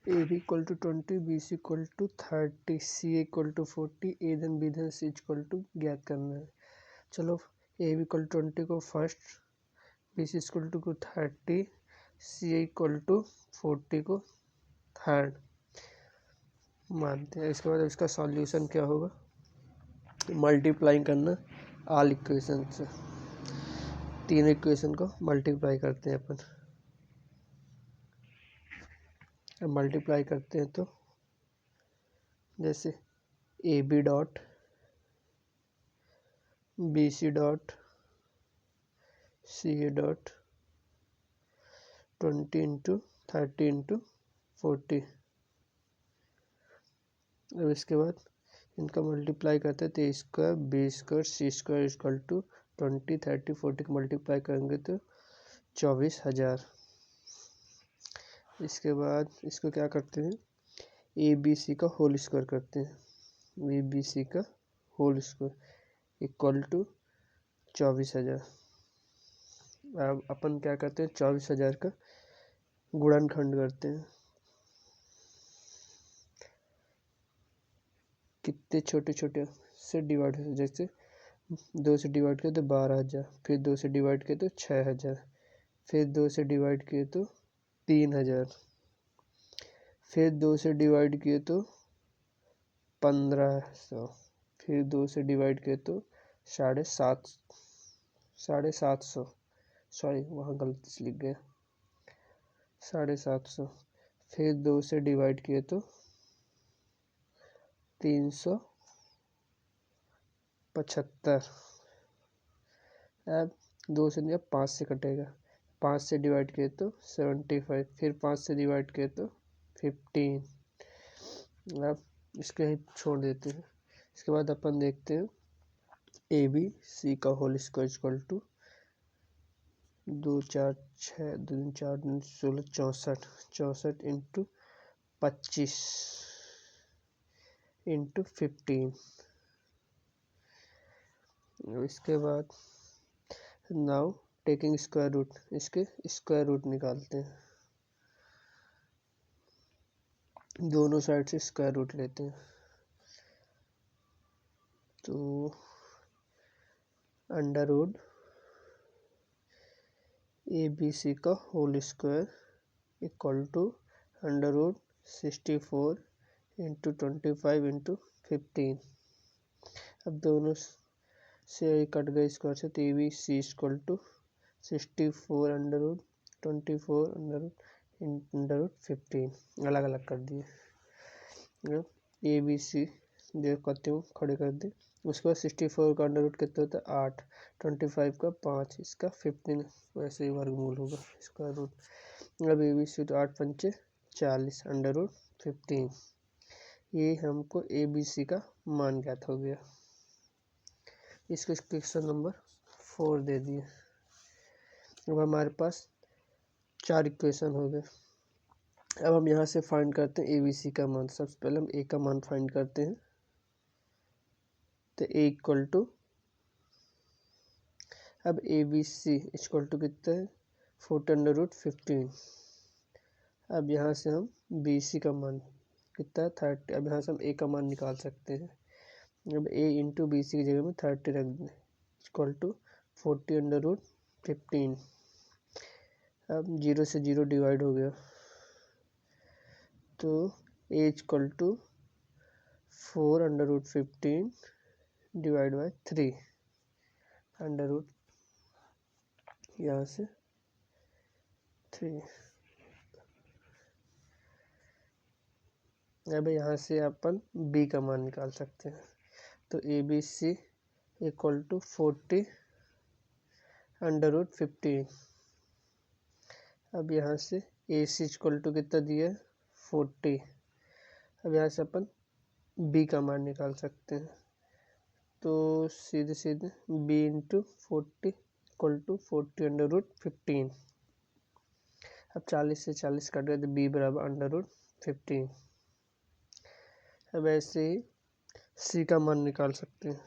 A B equal to 20, B C equal to 30, C equal to 40, A धन B धन सी equal to ज्ञात करना है। चलो ए बी इक्वल टू 20 को first, B C equal to को 30, सी इक्वल टू 40 को थर्ड मानते हैं। इसके बाद इसका सॉल्यूशन क्या होगा, मल्टीप्लाई करना ऑल इक्वेशन से, तीनों इक्वेशन को मल्टीप्लाई करते हैं अपन। अब मल्टीप्लाई करते हैं तो जैसे a b dot b c dot c a dot 20 into 30 into 40। अब इसके बाद इनका मल्टीप्लाई करते हैं तो a square b square c square equal to 20 30 40 को मल्टीप्लाई करेंगे तो 24,000। इसके बाद इसको क्या करते हैं, ए बी सी का होल स्क्वायर करते हैं। ए बी सी का होल स्क्वायर इक्वल टू 24,000। अब अपन क्या करते हैं, 24,000 का गुणनखंड करते हैं। कितने छोटे छोटे से डिवाइड होते, जैसे 2 से डिवाइड किया तो 12,000, फिर 2 से डिवाइड किया तो 6,000, फिर 2 से डिवाइड किए तो 3,000, फिर 2 से डिवाइड किए तो 1,500, फिर 2 से डिवाइड किए तो 750, सॉरी वहाँ गलती से लिख गया 750, फिर 2 से डिवाइड किए तो 375। अब 2 से नहीं, 5 से कटेगा, 5 से डिवाइड किए तो 75, फिर 5 से डिवाइड किए तो 15। अब इसके ही छोड़ देते हैं। इसके बाद अपन देखते हैं ए बी सी का whole square equal to 2 4 6 2 4 16 64 into 25 into 15। इसके बाद नाउ टेकिंग स्क्वायर रूट, इसके स्क्वायर रूट निकालते हैं। दोनों साइड से स्क्वायर रूट लेते हैं तो under root a B C का whole square equal to under root 64 into 25 into 15। अब दोनों से कट गए स्क्वायर से, तो A B C equal to 64 under root 24 under root 15 अलग अलग कर दिए। ए बी सी जो करते हूँ खड़े कर दे। उसके बाद 64 का अंडर रूट कितना होता है 8, 25 का 5, इसका 15, वैसे ही वर्गमूल होगा स्क्वायर रूट। अब ए बी सी तो 8 पंचे 40 अंडर रूट 15। ये हमको ए बी सी का मान ज्ञात हो गया। इसको क्वेश्चन नंबर 4 दे दिए। अब हमारे पास 4 इक्वेशन हो गए। अब हम यहाँ से फाइंड करते हैं ए बी सी का मान। सबसे पहले हम ए का मान फाइंड करते हैं तो ए इक्वल टू, अब A B C equal to कितना है 40 अंडर रूट 15। अब यहाँ से हम बी सी का मान कितना है 30। अब यहाँ से हम ए का मान निकाल सकते हैं। अब ए इंटू बी सी की जगह में 30 रख दें इक्वल टू 40 अंडर रूट 15। अब 0 से 0 डिवाइड हो गया तो a equal to 4 under root 15 divide by 3 under root, यहाँ से 3। अब यहाँ से अपन बी का मान निकाल सकते हैं तो A B C equal to 40 under root 15। अब यहाँ से ए सी इक्वल टू कितना दिया है 40। अब यहाँ से अपन बी का मान निकाल सकते हैं तो सीधे सीधे B into 40 equal to 40 under root 15। अब 40 से 40 कट गए तो बी बराबर अंडर रूट 15। अब ऐसे ही सी का मान निकाल सकते हैं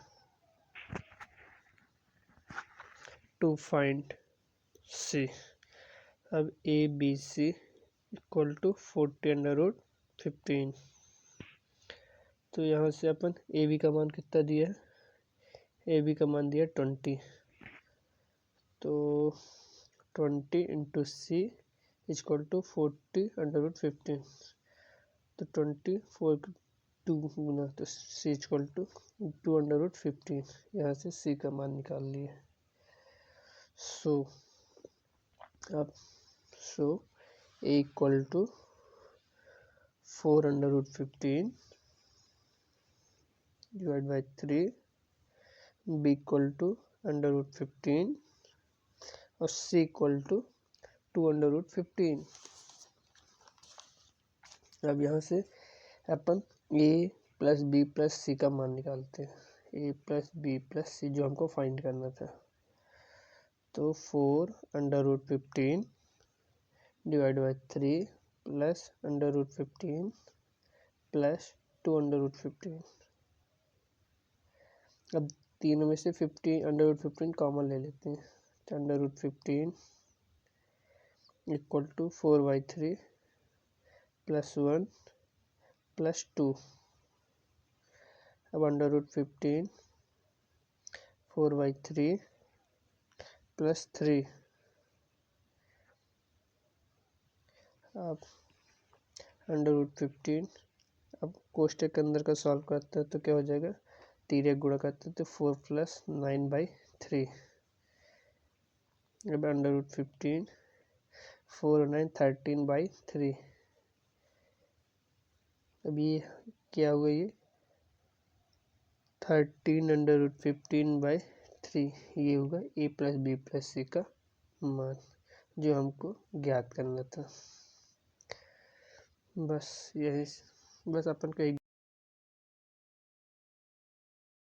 टू फाइंड सी। अब A B C equal to 40 under root 15। तो यहाँ से अपन ए बी का मान कितना दिया है, ए बी का मान दिया 20। तो 20 इंटू सी इजक्वल टू 40/15। तो 24 2 गुना, तो सी इजक्वल टू 2/15। यहाँ से सी का मान निकाल लिए। सो अब a equal to 4/15 divide by 3, b equal to √15 और सी इक्वल टू 2/15। अब यहाँ से अपन a plus b plus c का मान निकालते हैं, a plus b plus c जो हमको फाइंड करना था। तो 4/15 डिवाइड बाई 3 प्लस √15 प्लस 2/15। अब तीनों में से 50/15 कॉमन ले लेते हैं। तो √15 इक्वल टू 4/3 प्लस 1 प्लस 2। अब √15 4/3 प्लस 3। अब √15 अब कोष्टक के अंदर का सॉल्व करते हैं तो क्या हो जाएगा, तिर्यक गुणा करते हैं तो 4 + 9/3। अब √15 4 9 13/3। अब ये क्या हुआ, ये 13/15/3 ये होगा ए प्लस बी प्लस सी का मान जो हमको ज्ञात करना था। बस यही, बस अपन को